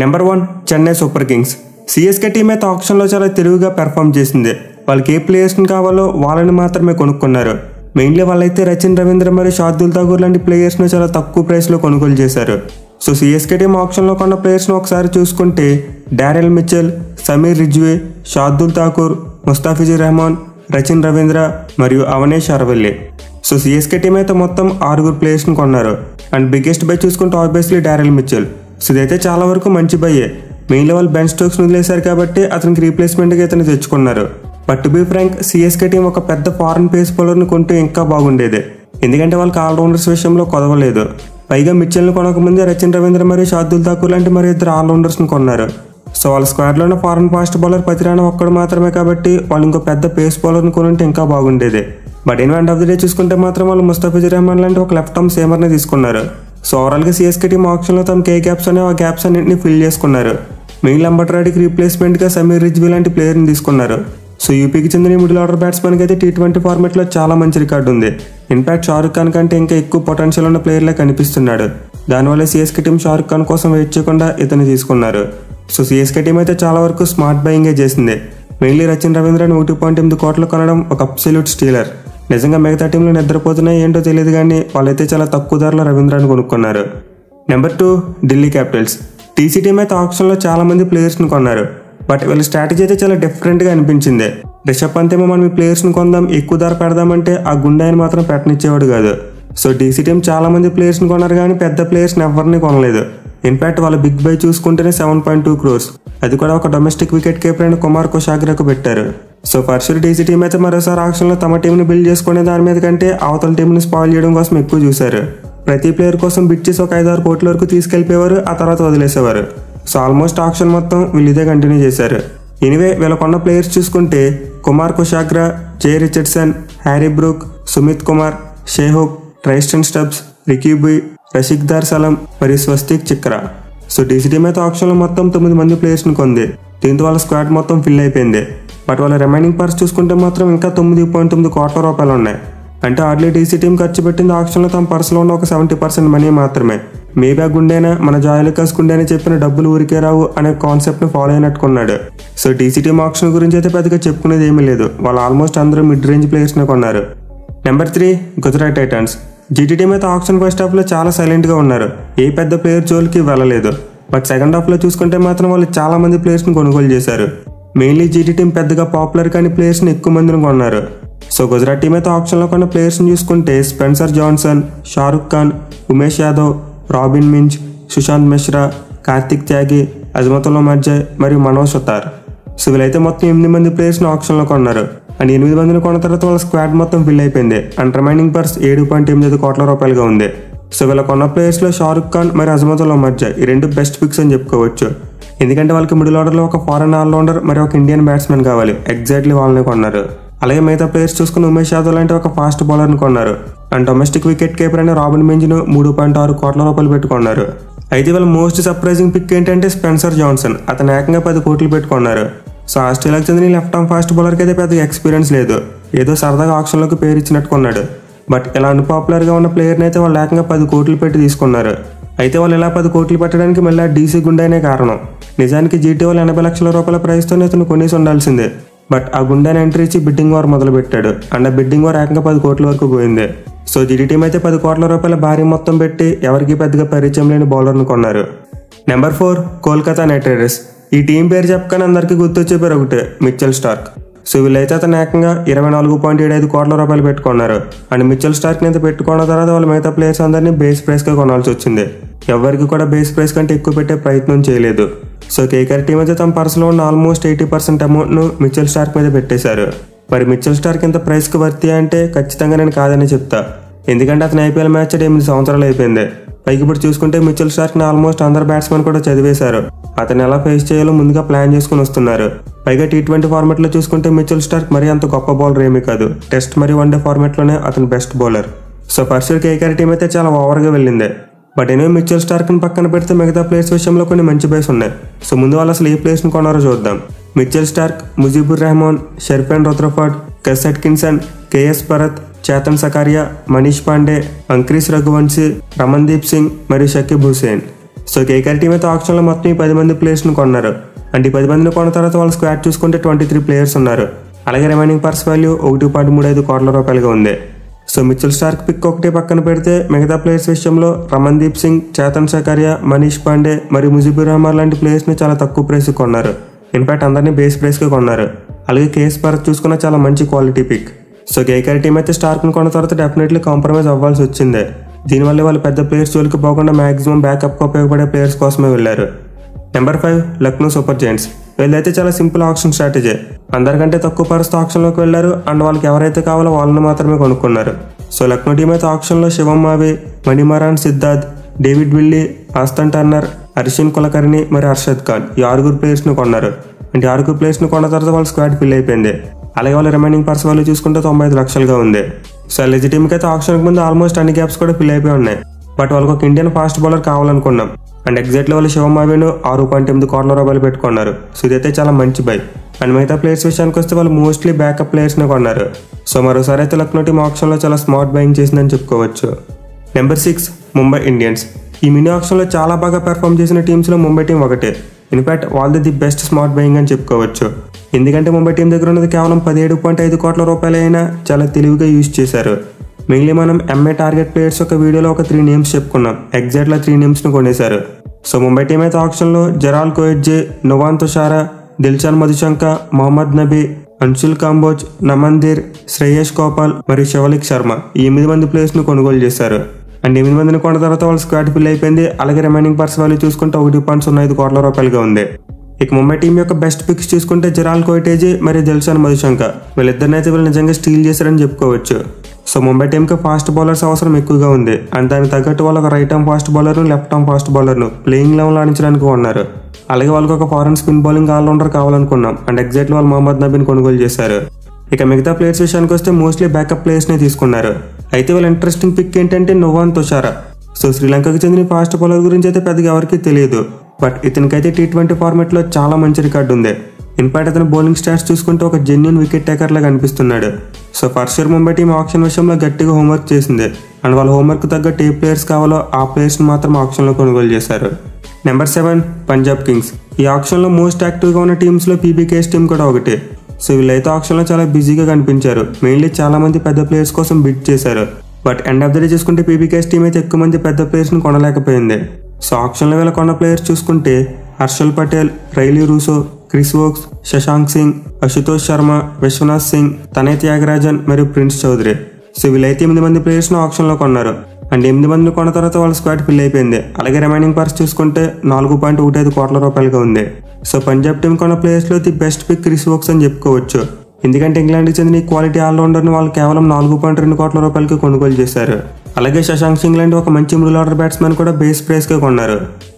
Number 1 Chennai super Kings. CSK team అయితే ఆక్షన్లో చాలా తెలివిగా పెర్ఫామ్ చేసింది. వాళ్ళకి ఏ ప్లేయర్స్ని కావాలో వాళ్ళని మాత్రమే కొనుక్కున్నారు. మెయిన్లీ వాళ్ళైతే రచిన్ రవీంద్ర మరియు షార్దుల్ ఠాకూర్ లాంటి ప్లేయర్స్ను చాలా తక్కువ ప్రైస్లో కొనుగోలు చేశారు. సో సిఎస్కే టీం ఆక్షన్లో కొన్న ప్లేయర్స్ను ఒకసారి చూసుకుంటే డారెల్ మిచెల్, సమీర్ రిజ్వీ, షార్దుల్ ఠాకూర్, ముస్తాఫిజుర్ రెహమాన్, రచిన్ రవీంద్ర మరియు అవనేష్ అరవల్లి. సో సిఎస్కే టీం అయితే మొత్తం 6 ప్లేయర్స్ని కొన్నారు. అండ్ బిగ్గెస్ట్ బై చూసుకుంటే ఆబ్వియస్లీ డారెల్ మిచెల్. సో ఇదైతే చాలా వరకు మంచి బయ్యే. మెయిన్లీ వాళ్ళు బెన్ స్టోక్స్ని వదిలేశారు కాబట్టి అతనికి రీప్లేస్మెంట్గా ఇతను తెచ్చుకున్నారు. But to be frank, CSK team ఒక పెద్ద ఫారెన్ పేస్ బౌలర్ని కొంటే ఇంకా బాగుండేది. ఎందుకంటే వాళ్ళకి ఆల్రౌండర్స్ విషయంలో కొదవలేదు. పైగా మిచెల్ని కొనకముందే రచిన్ రవీంద్ర మరియు షార్దుల్ ఠాకూర్ లాంటి మరి 2 ఆల్రౌండర్స్ని కొన్నారు. సో వాళ్ళ స్క్వాడ్లోనే ఫారెన్ ఫాస్ట్ బౌలర్ పతిరానా ఒక్కడు మాత్రమే కాబట్టి వాళ్ళు ఇంకో పెద్ద పేస్ బౌలర్ని కొనుంటే ఇంకా బాగుండేది. But in end of the day చూసుకుంటే మాత్రం వాళ్ళు ముస్తాఫిజుర్ రెహమాన్ లాంటి ఒక లెఫ్ట్ ఆర్మ్ సేమర్ని తీసుకున్నారు. సో ఓవరాల్గా సిఎస్కే టీం ఆక్షన్లో తమ కే గ్యాప్స్ అనే ఆ గ్యాప్స్ అన్నింటినీ ఫిల్ చేసుకున్నారు. మెయిన్ లంబట్రాడికి రీప్లేస్మెంట్గా సమీర్ రిజ్వీ లాంటి ప్లేయర్ని తీసుకున్నారు. సో యూపీకి చెందిన మిడిల్ ఆర్డర్ బ్యాట్స్మెన్కి అయితే T20 ఫార్మాట్లో చాలా మంచి రికార్డు ఉంది. ఇన్ఫాక్ట్ షారుఖ్ ఖాన్ కంటే ఇంకా ఎక్కువ పొటెన్షియల్ ఉన్న ప్లేయర్లా కనిపిస్తున్నాడు. దానివల్ల సిఎస్కే టీం షారుఖ్ ఖాన్ కోసం వెయిట్ చేయకుండా ఇతను తీసుకున్నారు. సో సిఎస్కే టీం అయితే చాలా వరకు స్మార్ట్ బయింగే చేసింది. మెయిన్లీ రచిన్ రవీంద్రని 1.8 కోట్లు కొనడం ఒక అబ్సల్యూట్ స్టీలర్. నిజంగా మిగతా టీంలో నిద్రపోతున్నాయి ఏంటో తెలియదు కానీ వాళ్ళైతే చాలా తక్కువ ధరలో రవీంద్రని కొనుక్కున్నారు. Number 2 Delhi Capitals. TC team అయితే ఆక్షన్లో చాలా మంది ప్లేయర్స్ని కొన్నారు. బట్ వీళ్ళ స్ట్రాటజీ అయితే చాలా డిఫరెంట్గా అనిపించింది. రిషబ్ పంత్ ఏమో మనం ఈ ప్లేయర్స్ని కొందాం, ఎక్కువ ధర పెడదామంటే ఆ గుండాయిని మాత్రం పెట్టనిచ్చేవాడు కాదు. సో డీసీ టీం చాలా మంది ప్లేయర్స్ని కొన్నారు కానీ పెద్ద ప్లేయర్స్ని ఎవరిని కొనలేదు. ఇన్ఫాక్ట్ వాళ్ళ బిగ్ బై చూసుకుంటేనే 7.2 crores. అది కూడా ఒక డొమెస్టిక్ వికెట్ కీపర్ అయిన కుమార్ కుషాగ్రాకు పెట్టారు. సో ఫర్ డీసీ టీం అయితే మరోసారి ఆక్షన్లో తమ టీంని బిల్డ్ చేసుకునే దాని మీద కంటే అవతల టీంని స్పాయిల్ చేయడం కోసం ఎక్కువ చూశారు. ప్రతి ప్లేయర్ కోసం బిట్ చేసి ఒక 5-6 కోట్ల వరకు తీసుకెళ్లిపోయేవారు, ఆ తర్వాత వదిలేసేవారు. సో ఆల్మోస్ట్ ఆక్షన్ మొత్తం వీళ్ళు ఇదే కంటిన్యూ చేశారు. ఎనివే వీళ్ళ కొన్న ప్లేయర్స్ చూసుకుంటే కుమార్ కుషాగ్రా, జే Richardson, Harry Brook, Sumit Kumar, షేహోక్, ట్రైస్టన్ stubs, రికీబుయ్, రషీక్దార్ సలం మరియు స్వస్తిక్ చిక్రా. సో డీసీ టీం అయితే ఆక్షన్లో మొత్తం 9 మంది ప్లేయర్స్ని కొంది. దీంతో వాళ్ళ స్క్వాడ్ మొత్తం ఫిల్ అయిపోయింది. బట్ వాళ్ళ రిమైనింగ్ పర్స్ చూసుకుంటే మాత్రం ఇంకా 9.9 కోట్ల రూపాయలు ఉన్నాయి. అంటే ఆర్లీ డీసీ టీం ఖర్చు పెట్టింది ఆక్షన్లో తమ పర్సులో ఉన్న ఒక 70% మనీ మాత్రమే. మేబీ ఆ గుండెనా మన జాయలుకాస్ గుండెని చెప్పిన డబ్బులు ఊరికే రావు అనే కాన్సెప్ట్ని ఫాలో అయినట్టుకున్నాడు. సో డీసీ టీం ఆక్షన్ గురించి అయితే పెద్దగా చెప్పుకునేది ఏమీ లేదు. వాళ్ళు ఆల్మోస్ట్ అందరూ మిడ్ రేంజ్ ప్లేయర్స్ని కొన్నారు. Number 3 Gujarat Titans. GT team అయితే ఆక్షన్ ఫస్ట్ హాఫ్లో చాలా సైలెంట్గా ఉన్నారు. ఏ పెద్ద ప్లేయర్ జోలికి వెళ్ళలేదు. బట్ సెకండ్ హాఫ్లో చూసుకుంటే మాత్రం వాళ్ళు చాలా మంది ప్లేయర్స్ని కొనుగోలు చేశారు. మెయిన్లీ జీటీ టీం పెద్దగా పాపులర్ కానీ ప్లేయర్స్ని ఎక్కువ మందిని కొన్నారు. సో గుజరాత్ టీం అయితే ఆక్షన్లో కొన్న ప్లేయర్స్ని చూసుకుంటే స్పెన్సర్ జాన్సన్, షారుఖ్ ఖాన్, ఉమేష్ యాదవ్, రాబిన్ మించ్, సుశాంత్ మిశ్రా, కార్తిక్ త్యాగి, అజ్మతుల్లా మర్జయ్ మరియు మనోజ్ సుతార్. సో వీళ్ళైతే మొత్తం 8 మంది ప్లేయర్స్ని ఆక్షన్లో కొన్నారు. అండ్ 8 మందిని కొన్న తర్వాత వాళ్ళ స్క్వాడ్ మొత్తం ఫిల్ అయిపోయింది. అండ్ రిమైనింగ్ పర్స్ 7.85 కోట్ల రూపాయలుగా ఉంది. సో వీళ్ళ కొన్న ప్లేయర్స్లో షారుఖ్ ఖాన్ మరియు అజ్మతుల్లా మర్జయ్ ఈ 2 బెస్ట్ పిక్స్ అని చెప్పుకోవచ్చు. ఎందుకంటే వాళ్ళకి మిడిల్ ఆర్డర్లో ఒక ఫారెన్ ఆల్రౌండర్ మరియు ఒక ఇండియన్ బ్యాట్స్మెన్ కావాలి. ఎగ్జాక్ట్లీ వాళ్ళని కొన్నారు. అలాగే మిగతా ప్లేయర్స్ చూసుకుని ఉమేష్ యాదవ్ లాంటి ఒక ఫాస్ట్ బౌలర్ని కొన్నారు. అండ్ డొమెస్టిక్ వికెట్ కీపర్ అయిన రాబిన్ మింజ్ను 3.6 కోట్ల రూపాయలు పెట్టుకున్నారు. అయితే వాళ్ళ మోస్ట్ సర్ప్రైజింగ్ పిక్ ఏంటంటే స్పెన్సర్ జాన్సన్. అతను ఏకంగా 10 కోట్లు పెట్టుకున్నారు. సో ఆస్ట్రేలియాకి చెందిన లెఫ్ట్ ఆర్మ్ ఫాస్ట్ బౌలర్కి అయితే పెద్దగా ఎక్స్పీరియన్స్ లేదు. ఏదో సరదాగా ఆక్షన్లోకి పేరు ఇచ్చినట్టుకున్నాడు. బట్ ఇలా అన్పాపులర్గా ఉన్న ప్లేయర్ని అయితే వాళ్ళు ఏకంగా 10 కోట్లు పెట్టి తీసుకున్నారు. అయితే వాళ్ళు ఇలా 10 కోట్లు పెట్టడానికి మళ్ళీ డీసీ గుండెనే కారణం. నిజానికి జీటీ వాళ్ళు 80 లక్షల రూపాయల ప్రైస్తోనే ఇతను కొనేసి ఉండాల్సిందే. బట్ ఆ గుండెని ఎంట్రీ ఇచ్చి బిడ్డింగ్ వార్ మొదలు పెట్టాడు. అండ్ ఆ బిడ్డింగ్ వార్ ఏకంగా 10 కోట్ల వరకు పోయింది. సో జీటీ టీం అయితే 10 కోట్ల రూపాయల భారీ మొత్తం పెట్టి ఎవరికి పెద్దగా పరిచయం లేని బౌలర్ను కొన్నారు. Number 4 Kolkata night riders. ఈ టీం పేరు చెప్పగానే అందరికీ గుర్తొచ్చే పేరు ఒకటే, మిచెల్ స్టార్క్. సో వీళ్ళైతే అతను ఏకంగా 24.75 కోట్ల రూపాయలు పెట్టుకున్నారు. అండ్ మిచెల్ స్టార్క్ని అయితే పెట్టుకున్న తర్వాత వాళ్ళు మిగతా ప్లేయర్స్ అందరినీ బేస్ ప్రైస్గా కొనాల్సి వచ్చింది. ఎవరికి కూడా బేస్ ప్రైస్ కంటే ఎక్కువ పెట్టే ప్రయత్నం చేయలేదు. సో కేకేఆర్ టీం అయితే తమ పర్సులో ఉన్న ఆల్మోస్ట్ 80% అమౌంట్ను మిచెల్ స్టార్క్ మీద పెట్టేశారు. మరి మిచెల్ స్టార్క్ ఇంత ప్రైస్కి వర్తి అంటే ఖచ్చితంగా నేను కాదని చెప్తా. ఎందుకంటే అతను ఐపీఎల్ మ్యాచ్ 8 సంవత్సరాలు అయిపోయింది. పైకి ఇప్పుడు చూసుకుంటే మిచెల్ స్టార్క్ని ఆల్మోస్ట్ అందరు బ్యాట్స్మెన్ కూడా చదివేశారు. అతను ఎలా ఫేస్ చేయాలో ముందుగా ప్లాన్ చేసుకుని వస్తున్నారు. పైగా T20 ఫార్మాట్లో చూసుకుంటే మిచెల్ స్టార్క్ మరీ అంత గొప్ప బౌలర్ ఏమీ కాదు. టెస్ట్ మరియు వన్డే ఫార్మాట్లోనే అతను best bowler. So first KKR team అయితే చాలా ఓవర్గా వెళ్ళింది. బట్ ఎనివే మిచెల్ స్టార్క్ని పక్కన పెడితే మిగతా ప్లేయర్స్ విషయంలో కొన్ని మంచి బైస్ ఉన్నాయి. సో ముందు వాళ్ళు అసలు ఏ ప్లేయర్స్ని కొన్నారో చూద్దాం. Mitchell Starc, Mujeebur Rahman, Sherfane Rutherford, Gus Atkinson, KS Bharat, Chetan Sakariya, Manish Pandey, Angkrish Raghuvanshi, Ramandeep Singh మరియు Shakib Hussain. So KKR team అయితే ఆప్షన్లో మొత్తం ఈ 10 మంది ప్లేయర్స్ని కొన్నారు. అంటే ఈ 10 మందిని కొన్న తర్వాత వాళ్ళ స్క్వాడ్ చూసుకుంటే 23 ప్లేయర్స్ ఉన్నారు. అలాగే రిమైనింగ్ పర్స్ వాల్యూ 1.35 కోట్ల రూపాయలుగా ఉంది. సో మిచెల్ స్టార్క్ పిక్ ఒకటే పక్కన పెడితే మిగతా ప్లేయర్స్ విషయంలో రమన్దీప్ సింగ్, చేతన్ సకారియా, మనీష్ పాండే మరియు ముజిబుర్ రహమాన్ లాంటి ప్లేయర్స్ని చాలా తక్కువ ప్రైస్కి కొన్నారు. ఇన్ఫాక్ట్ అందరినీ బేస్ ప్రైస్కి కొన్నారు. అలాగే కేఎస్ భరత్ చూసుకున్న చాలా మంచి quality pick. So KKR team అయితే స్టార్క్ని కొన్న తర్వాత డెఫినెట్లీ కాంప్రమైజ్ అవ్వాల్సి వచ్చిందే. దీనివల్ల వాళ్ళు పెద్ద ప్లేయర్స్ జోలికి పోకుండా మాక్సిమం బ్యాకప్కి ఉపయోగపడే ప్లేయర్స్ కోసమే వెళ్ళారు. Number 5 Lucknow super Giants. వీళ్ళైతే చాలా సింపుల్ ఆప్షన్ స్ట్రాటజీ. అందరికంటే తక్కువ పరిస్థితి ఆప్షన్లోకి వెళ్ళారు అండ్ వాళ్ళకి ఎవరైతే కావాలో వాళ్ళని మాత్రమే కొనుక్కున్నారు. సో లక్నో టీం అయితే ఆప్షన్లో Shivam Mavi, Manimaran Siddharth, David Willey, Ashton Turner, Arshin Kulkarni మరియు హర్షద్ ఖాన్ ఈ 6 ప్లేయర్స్ని కొన్నారు. అంటే 6 ప్లేయర్స్ని కొన్న తర్వాత వాళ్ళ స్క్వాడ్ ఫిల్ అయిపోయింది. అలాగే వాళ్ళ రిమైనింగ్ పర్స్ వాళ్ళు చూసుకుంటే 95 లక్షలుగా ఉంది. సో ఎల్ఐజీ టీంకి అయితే ఆప్షన్కి ముందు ఆల్మోస్ట్ అన్ని గ్యాప్స్ కూడా ఫిల్ అయిపోయి ఉన్నాయి. బట్ వాళ్ళకి ఒక ఇండియన్ ఫాస్ట్ బౌలర్ కావాలనుకున్నాం అండ్ ఎగ్జాక్ట్లీ వాళ్ళు శివం మావేను 6.8 కోట్ల రూపాయలు పెట్టుకున్నారు. సో ఇదైతే చాలా మంచి బై. అండ్ మిగతా ప్లేయర్స్ విషయానికి వస్తే వాళ్ళు మోస్ట్లీ బ్యాకప్ ప్లేయర్స్ని కొన్నారు. సో మరోసారి అయితే లక్నో టీం ఆప్షన్లో చాలా స్మార్ట్ బయింగ్ చేసిందని చెప్పుకోవచ్చు. Number 6 Mumbai Indians. ఈ మినీ ఆప్షన్లో చాలా బాగా పెర్ఫామ్ చేసిన టీమ్స్లో ముంబై టీం ఒకటే. ఇన్ఫాక్ట్ వాళ్ళది ది బెస్ట్ స్మార్ట్ బయింగ్ అని చెప్పుకోవచ్చు. ఎందుకంటే ముంబై టీం దగ్గర ఉన్నది కేవలం 17.5 కోట్ల రూపాయలు అయినా చాలా తెలివిగా యూజ్ చేశారు. మెయిన్లీ మనం ఎంఏ టార్గెట్ ప్లేయర్స్ యొక్క వీడియోలో ఒక 3 నేమ్స్ చెప్పుకున్నాం. ఎగ్జాక్ట్గా 3 నేమ్స్ను కొనేశారు. సో ముంబై టీం అయితే ఆప్షన్లో జెరాల్ కోయెట్జే, నువాన్ తుషారా, దిల్షాన్ మధుశంక, మొహమ్మద్ నబీ, అన్షుల్ కాంబోజ్, నమన్దీర్, శ్రేయస్ గోపాల్ మరియు శివలిక్ శర్మ ఈ 8 మంది ప్లేయర్స్ను కొనుగోలు చేశారు. అండ్ 8 మందిని కొన్న తర్వాత వాళ్ళ స్క్వాడ్ ఫిల్ అయిపోయింది. అలాగే రిమైనింగ్ పర్స్ వాల్యూ చూసుకుంటే 1.05 కోట్ల రూపాయలుగా ఉంది. ఇక ముంబై టీం యొక్క బెస్ట్ పిక్స్ చూసుకుంటే జెరాల్ కోయెట్జే మరియు దిల్షాన్ మధుశంక వీళ్ళిద్దరిని అయితే వీళ్ళు నిజంగా స్టీల్ చేశారని చెప్పుకోవచ్చు. సో ముంబై టీంకి ఫాస్ట్ బౌలర్స్ అవసరం ఎక్కువగా ఉంది అండ్ దానికి తగ్గట్టు వాళ్ళు ఒక రైట్ ఆర్మ్ ఫాస్ట్ బౌలర్ను, లెఫ్ట్ ఆర్మ్ ఫాస్ట్ బౌలర్ను ప్లేయింగ్ లెవెల్ ఆడించడానికి ఉన్నారు. అలాగే వాళ్ళకి ఒక ఫారెన్ స్పిన్ బౌలింగ్ ఆల్రౌండర్ కావాలనుకున్నాం అండ్ ఎగ్జాక్ట్లీ వాళ్ళు మొహమ్మద్ నబీని కొనుగోలు చేశారు. ఇక మిగతా ప్లేయర్స్ విషయానికి వస్తే మోస్ట్లీ బ్యాకప్ ప్లేయర్స్ని తీసుకున్నారు. అయితే వాళ్ళ ఇంట్రెస్టింగ్ పిక్ ఏంటంటే నువాన్ తుషారా. సో శ్రీలంకకు చెందిన ఫాస్ట్ బౌలర్ గురించి అయితే పెద్దగా ఎవరికీ తెలియదు. బట్ ఇతనికైతే T20 ఫార్మాట్లో చాలా మంచి రికార్డు ఉంది. ఇన్ఫాక్ట్ అతని బౌలింగ్ స్టాట్స్ చూసుకుంటే ఒక జెన్యూన్ వికెట్ టేకర్ లాగా కనిపిస్తున్నాడు. So first year Mumbai team option విషయంలో గట్టిగా హోంవర్క్ చేసింది అండ్ వాళ్ళ హోంవర్క్ తగ్గట్టు ఏ ప్లేయర్స్ కావాలో ఆ ప్లేయర్స్ని మాత్రం ఆప్షన్లో కొనుగోలు చేశారు. Number 7 Punjab Kings. ఈ ఆప్షన్లో మోస్ట్ యాక్టివ్గా ఉన్న టీమ్స్లో పీబీకేఎస్ టీం కూడా ఒకటి. సో వీళ్ళైతే ఆప్షన్లో చాలా బిజీగా కనిపించారు. మెయిన్లీ చాలా మంది పెద్ద ప్లేయర్స్ కోసం బిడ్ చేశారు. But end of the day చూసుకుంటే పీబీకేఎస్ టీం అయితే ఎక్కువ మంది పెద్ద ప్లేయర్స్ని కొనలేకపోయింది. సో ఆప్షన్లో వీళ్ళ కొన్న ప్లేయర్స్ చూసుకుంటే Harshal Patel, Rilee Rossouw, Chris Woakes, Shashank Singh, Ashutosh Sharma, Vishwanath Singh, Tanay Thyagarajan మరియు ప్రిన్స్ చౌదరి. సో వీళ్ళైతే 8 మంది ప్లేయర్స్ను ఆప్షన్లో కొన్నారు అండ్ 8 మందిని కొన్న తర్వాత వాళ్ళ స్క్వాడ్ ఫిల్ అయిపోయింది. అలాగే రిమైనింగ్ పర్స్ చూసుకుంటే 4.15 కోట్ల రూపాయలుగా ఉంది. సో పంజాబ్ టీం కొన్న ప్లేయర్స్లో the best pick Chris Woakes అని చెప్పుకోవచ్చు. ఎందుకంటే ఇంగ్లాండ్కి చెందిన ఈ క్వాలిటీ ఆల్రౌండర్ని వాళ్ళు కేవలం 4.2 కోట్ల రూపాయలకి కొనుగోలు చేశారు. అలాగే శశాంక్ సింగ్ లాంటి ఒక మంచి మిడిల్ ఆర్డర్ బ్యాట్స్మెన్ కూడా బేస్ ప్రైస్గా కొన్నారు.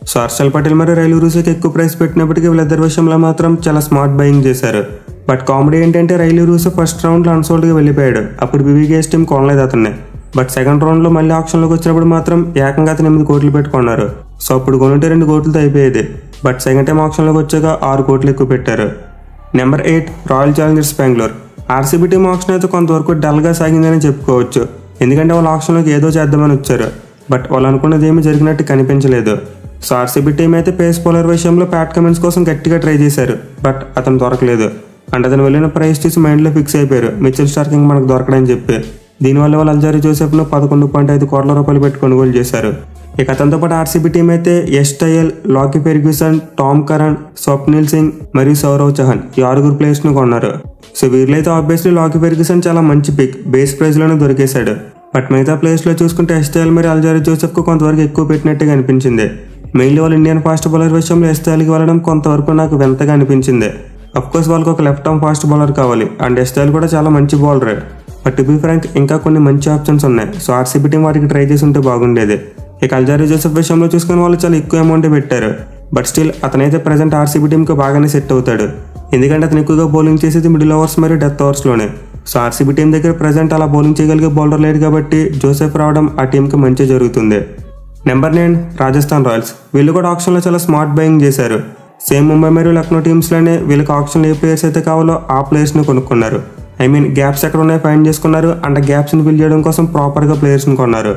సో హర్షల్ పటేల్ మరియు రైలీ రూసోకి ఎక్కువ ప్రైస్ పెట్టినప్పటికీ వీళ్ళిద్దరి విషయంలో మాత్రం చాలా స్మార్ట్ బయింగ్ చేశారు. బట్ కామెడీ ఏంటంటే రైలీ రూసో ఫస్ట్ రౌండ్లో అన్సోల్డ్గా వెళ్ళిపోయాడు. అప్పుడు పీబీకేఎస్ టీం కొనలేదు అతన్ని. బట్ సెకండ్ రౌండ్లో మళ్ళీ ఆప్షన్లోకి వచ్చినప్పుడు మాత్రం ఏకంగా అతను 8 కోట్లు పెట్టుకున్నారు. సో అప్పుడు కొనుంటే 2 కోట్లతో అయిపోయేది. బట్ సెకండ్ టైం ఆప్షన్లోకి వచ్చాక 6 కోట్లు ఎక్కువ పెట్టారు. Number 8 royal Challengers Bengaluru. RCB team option అయితే కొంతవరకు డల్గా సాగిందని చెప్పుకోవచ్చు. ఎందుకంటే వాళ్ళు ఆప్షన్లోకి ఏదో చేద్దామని వచ్చారు. బట్ వాళ్ళు అనుకున్నది ఏమీ జరిగినట్టు కనిపించలేదు. సో ఆర్సీబీ టీం అయితే పేస్ బౌలర్ విషయంలో ప్యాట్ కమిన్స్ కోసం గట్టిగా ట్రై చేశారు. బట్ అతను దొరకలేదు అండ్ అతను వెళ్ళిన ప్రైస్ చూసి మైండ్లో ఫిక్స్ అయిపోయారు మిచెల్ స్టార్క్ ఇంక మనకు దొరకడని చెప్పి. దీనివల్ల వాళ్ళు అల్జారీ జోసెఫ్ను 11.5 కోట్ల రూపాయలు పెట్టి కొనుగోలు చేశారు. ఇక అతనితో పాటు ఆర్సీబీ టీం అయితే Yash Dayal, Lockie Ferguson, Tom Curran, Swapnil Singh మరియు సౌరవ్ చహన్ ఈ 6 ప్లేయర్స్ను కొన్నారు. సో వీళ్ళైతే ఆబ్వియస్లీ లాకీ ఫెర్గ్యూసన్ చాలా మంచి పిక్, బేస్ ప్రైస్లోనే దొరికేశాడు. బట్ మిగతా ప్లేయర్స్లో చూసుకుంటే యష్ టయల్ మరియు అల్జారీ జోసెఫ్కు కొంతవరకు ఎక్కువ పెట్టినట్టుగా అనిపించింది. మెయిన్లీ వాళ్ళు ఇండియన్ ఫాస్ట్ బౌలర్ విషయంలో యష్ టయల్కి వెళ్ళడం కొంతవరకు నాకు వింతగా అనిపించింది. అఫ్కోర్స్ వాళ్ళకి ఒక లెఫ్ట్ ఆర్మ్ ఫాస్ట్ బౌలర్ కావాలి అండ్ యష్ టయల్ కూడా చాలా మంచి బౌలరే. బట్ టు బీ ఫ్రాంక్ ఇంకా కొన్ని మంచి ఆప్షన్స్ ఉన్నాయి. సో ఆర్సీబీ టీం వాటికి ట్రై చేసి ఉంటే బాగుండేది. ఇక అల్జారీ జోసెఫ్ విషయంలో చూసుకుని వాళ్ళు చాలా ఎక్కువ అమౌంట్ పెట్టారు. బట్ స్టిల్ అతనైతే ప్రజెంట్ ఆర్సీబీ టీంకి బాగానే సెట్ అవుతాడు. ఎందుకంటే అతను ఎక్కువగా బౌలింగ్ చేసేది మిడిల్ ఓవర్స్ మరియు డెత్ ఓవర్స్లోనే. సో ఆర్సీబీ టీం దగ్గర ప్రజెంట్ అలా బౌలింగ్ చేయగలిగే బౌలర్ లేడు కాబట్టి జోసెఫ్ రావడం ఆ టీంకి మంచి జరుగుతుంది. Number 9 Rajasthan Royals. వీళ్ళు కూడా ఆప్షన్లో చాలా స్మార్ట్ బయింగ్ చేశారు. సేమ్ ముంబై మరియు లక్నో టీమ్స్లోనే వీళ్ళకి ఆప్షన్లో ఏ ప్లేయర్స్ అయితే కావాలో ఆ ప్లేయర్స్ని కొనుక్కున్నారు. గ్యాప్స్ ఎక్కడ ఉన్నాయో ఫైండ్ చేసుకున్నారు అండ్ గ్యాప్స్ని ఫిల్ చేయడం కోసం ప్రాపర్గా ప్లేయర్స్ని కొన్నారు.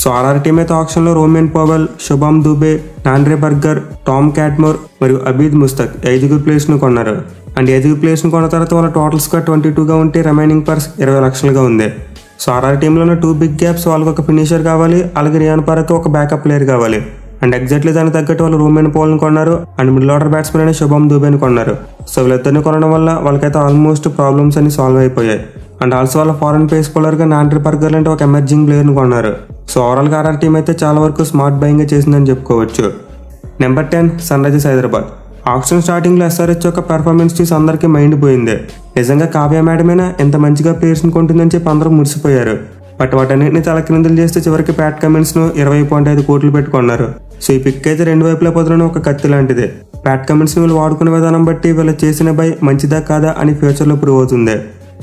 సో ఆర్ఆర్ టీం అయితే ఆప్షన్లో Rovman Powell, Shubham Dubey, Nandre Burger, Tom Cadmore మరియు అబీద్ ముస్తక్ 5 ప్లేయర్స్ను కొన్నారు. అండ్ 5 ప్లేయర్స్ను కొన్న తర్వాత వాళ్ళ టోటల్ స్కోర్ 22గా ఉంటే రిమైనింగ్ పర్స్ 20 లక్షలుగా ఉంది. సో ఆర్ఆర్ టీంలో ఉన్న 2 బిగ్ గ్యాప్స్, వాళ్ళకి ఒక ఫినిషర్ కావాలి, అలాగే రియాన్ పరాగ్కి ఒక బ్యాకప్ ప్లేయర్ కావాలి. అండ్ ఎగ్జాక్ట్లీ దానికి తగ్గట్టు వాళ్ళు రోమన్ పోవెల్ని కొన్నారు అండ్ మిడిల్ ఆర్డర్ బ్యాట్స్మెన్ అయిన శుభమ్ దుబేని కొన్నారు. సో వీళ్ళిద్దరిని కొనడం వల్ల వాళ్ళకైతే ఆల్మోస్ట్ ప్రాబ్లమ్స్ అన్ని సాల్వ్ అయిపోయాయి. అండ్ ఆల్సో వాళ్ళ ఫారెన్ పేస్ బౌలర్గా నాండ్రే బర్గర్ అంటే ఒక ఎమర్జింగ్ ప్లేయర్ని కొన్నారు. సో ఓవరాల్గా ఆర్ఆర్ టీం అయితే చాలా వరకు స్మార్ట్ బయింగ్ చేసిందని చెప్పుకోవచ్చు. Number 10 Sunrisers Hyderabad. Option స్టార్టింగ్లో ఎస్ఆర్హెచ్ యొక్క పెర్ఫార్మెన్స్ చూసి అందరికీ మైండ్ పోయింది. నిజంగా కావ్య మేడమేనా ఎంత మంచిగా ప్లేయర్స్ని కొంటుందని చెప్పి అందరూ మురిసిపోయారు. బట్ వాటన్నిటిని తలకిందులు చేస్తే చివరికి ప్యాట్ కమిన్స్ను 20.5 కోట్లు పెట్టుకున్నారు. సో ఈ పిక్ అయితే 2 వైపులా పొదలను ఒక కత్తి లాంటిది. ప్యాట్ కమిన్స్ని వీళ్ళు వాడుకునే విధానం బట్టి వీళ్ళు చేసిన బై మంచిదా కాదా అని ఫ్యూచర్లో ప్రూవ్ అవుతుంది.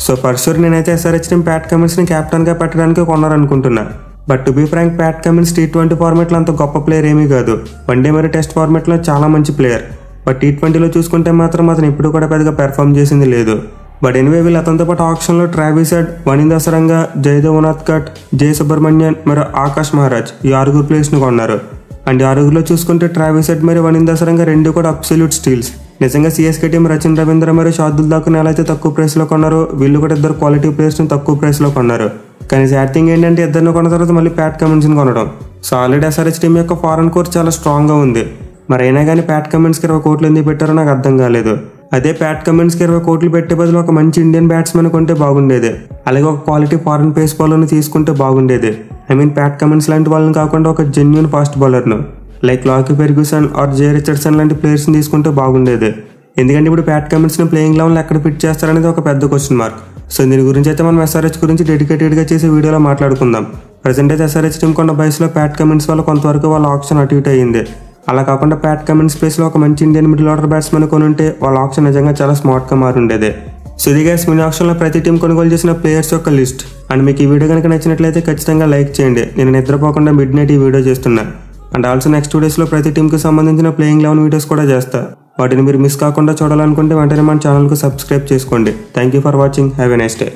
సో ఫర్ షూర్ నేనైతే ఎస్ఆర్హెచ్ టీం ప్యాట్ కమిన్స్ని కెప్టెన్గా పెట్టడానికి కొన్నారనుకుంటున్నా. But to be frank, Pat Cummins T20 ఫార్మాట్లో అంత గొప్ప ప్లేయర్ ఏమీ కాదు. వన్డే మరియు టెస్ట్ ఫార్మాట్లో చాలా మంచి ప్లేయర్. బట్ T20లో చూసుకుంటే మాత్రం అతను ఇప్పుడు కూడా పెద్దగా పెర్ఫామ్ చేసింది లేదు. బట్ ఎనివే వీళ్ళు అతనితో పాటు ఆప్షన్లో ట్రావిస్ హెడ్, వనిందా సరంగా, జయదేవ్ ఉనాద్కట్, జై సుబ్రహ్మణ్యన్ మరియు ఆకాష్ మహారాజ్ ఈ 6 ప్లేయర్స్ని కొన్నారు. అండ్ 6లో చూసుకుంటే ట్రావిస్ హెడ్ మరియు వనిందా సరంగా 2 కూడా అబ్సల్యూట్ స్టీల్స్. నిజంగా సిఎస్కే టీం రచిన్ రవీంద్ర మరియు శార్దుల్ ఠాకూర్ని ఎలా అయితే తక్కువ ప్రైస్లో కొన్నారో, వీళ్ళు కూడా 2 క్వాలిటీ ప్లేయర్స్ని తక్కువ ప్రైస్లో కొన్నారు. కానీ సాడ్ థింగ్ ఏంటంటే ఇద్దరిని కొన్న తర్వాత మళ్ళీ ప్యాట్ కమిన్స్ని కొనడం. సో ఆల్రెడీ ఎస్ఆర్హెచ్ టీం యొక్క ఫారెన్ కోర్ చాలా స్ట్రాంగ్గా ఉంది. మరి అయినా కానీ ప్యాట్ కమిన్స్కి 20 కోట్లు ఎందుకు పెట్టారో నాకు అర్థం కాలేదు. అదే ప్యాట్ కమిన్స్కి 20 కోట్లు పెట్టే బదులు ఒక మంచి ఇండియన్ బ్యాట్స్మెన్ కొంటే బాగుండేది. అలాగే ఒక క్వాలిటీ ఫారెన్ పేస్ బౌలర్ని తీసుకుంటే బాగుండేది. ప్యాట్ కమిన్స్ లాంటి వాళ్ళని కాకుండా ఒక జెన్యూన్ ఫాస్ట్ బౌలర్ను like Lockie Ferguson or Jhye Richardson లాంటి ప్లేయర్స్ని తీసుకుంటే బాగుండేది. ఎందుకంటే ఇప్పుడు ప్యాట్ కమిన్స్ని ప్లేయింగ్ లెవెన్లో ఎక్కడ ఫిట్ చేస్తారనేది ఒక పెద్ద క్వశ్చన్ మార్క్. సో దీని గురించి అయితే మనం ఎస్ఆర్హెచ్ గురించి డెడికేటెడ్గా చేసే వీడియోలో మాట్లాడుకుందాం. ప్రజెంట్ అయితే ఎస్ఆర్హెచ్ టీం కొన్న బయసులో ప్యాట్ కమిన్స్ వల్ల కొంతవరకు వాళ్ళ ఆప్షన్ అటు ఇటు అయ్యింది. అలా కాకుండా ప్యాట్ కమిన్స్ ప్లేస్లో ఒక మంచి ఇండియన్ మిడిల్ ఆర్డర్ బ్యాట్స్మెన్ కొనుంటే వాళ్ళ ఆప్షన్ నిజంగా చాలా స్మార్ట్గా మారుండేది. సో ఇది గైస్ మినీ ఆప్షన్లో ప్రతి టీం కొనుగోలు చేసిన ప్లేయర్స్ యొక్క లిస్ట్. అండ్ మీకు ఈ వీడియో కనుక నచ్చినట్లయితే ఖచ్చితంగా లైక్ చేయండి. నేను నిద్రపోకుండా మిడ్ నైట్ ఈ వీడియో చేస్తున్నా. అండ్ ఆల్సో నెక్స్ట్ 2 డేస్లో ప్రతి టీంకి సంబంధించిన ప్లేయింగ్ 11 వీడియోస్ కూడా చేస్తా. వాటిని మీరు మిస్ కాకుండా చూడాలనుకుంటే వెంటనే మన ఛానల్కు సబ్స్క్రైబ్ చేసుకోండి. Thank you for watching. Have a nice day.